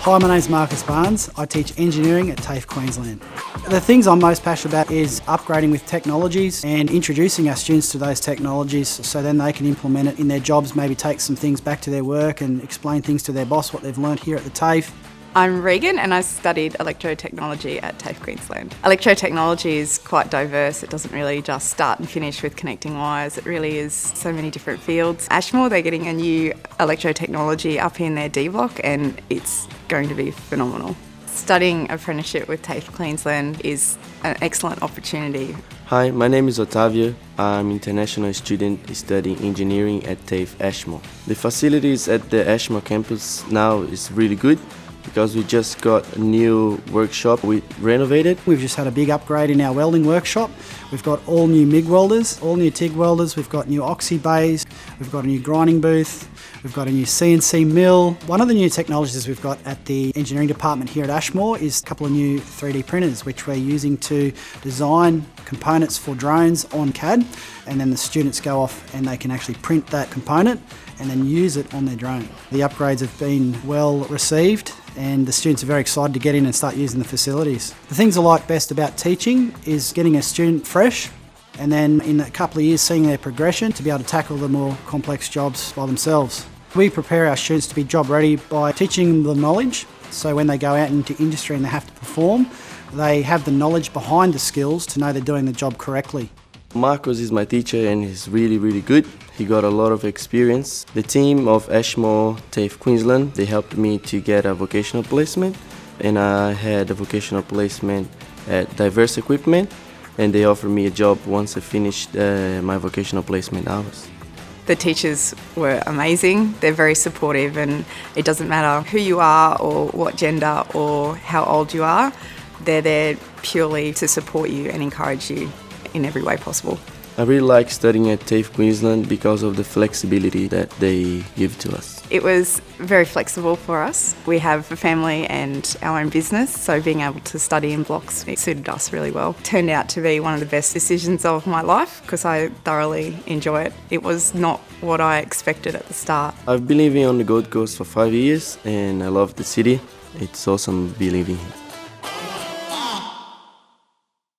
Hi, my name's Marcus Barnes. I teach engineering at TAFE Queensland. The things I'm most passionate about is upgrading with technologies and introducing our students to those technologies so then they can implement it in their jobs, maybe take some things back to their work and explain things to their boss, what they've learnt here at the TAFE. I'm Regan and I studied electrotechnology at TAFE Queensland. Electrotechnology is quite diverse. It doesn't really just start and finish with connecting wires. It really is so many different fields. Ashmore, they're getting a new electrotechnology up in their D block and it's going to be phenomenal. Studying apprenticeship with TAFE Queensland is an excellent opportunity. Hi, my name is Otavio. I'm an international student studying engineering at TAFE Ashmore. The facilities at the Ashmore campus now is really good, because we just got a new workshop we renovated. We've just had a big upgrade in our welding workshop. We've got all new MIG welders, all new TIG welders, we've got new oxy bays, we've got a new grinding booth, we've got a new CNC mill. One of the new technologies we've got at the engineering department here at Ashmore is a couple of new 3D printers which we're using to design components for drones on CAD, and then the students go off and they can actually print that component and then use it on their drone. The upgrades have been well received and the students are very excited to get in and start using the facilities. The things I like best about teaching is getting a student fresh and then in a couple of years seeing their progression to be able to tackle the more complex jobs by themselves. We prepare our students to be job ready by teaching them the knowledge, so when they go out into industry and they have to perform, they have the knowledge behind the skills to know they're doing the job correctly. Marcos is my teacher and he's really good. He got a lot of experience. The team of Ashmore TAFE Queensland, they helped me to get a vocational placement, and I had a vocational placement at Diverse Equipment, and they offered me a job once I finished my vocational placement hours. The teachers were amazing. They're very supportive and it doesn't matter who you are or what gender or how old you are. They're there purely to support you and encourage you in every way possible. I really like studying at TAFE Queensland because of the flexibility that they give to us. It was very flexible for us. We have a family and our own business, so being able to study in blocks, it suited us really well. It turned out to be one of the best decisions of my life because I thoroughly enjoy it. It was not what I expected at the start. I've been living on the Gold Coast for 5 years and I love the city. It's awesome to be living here.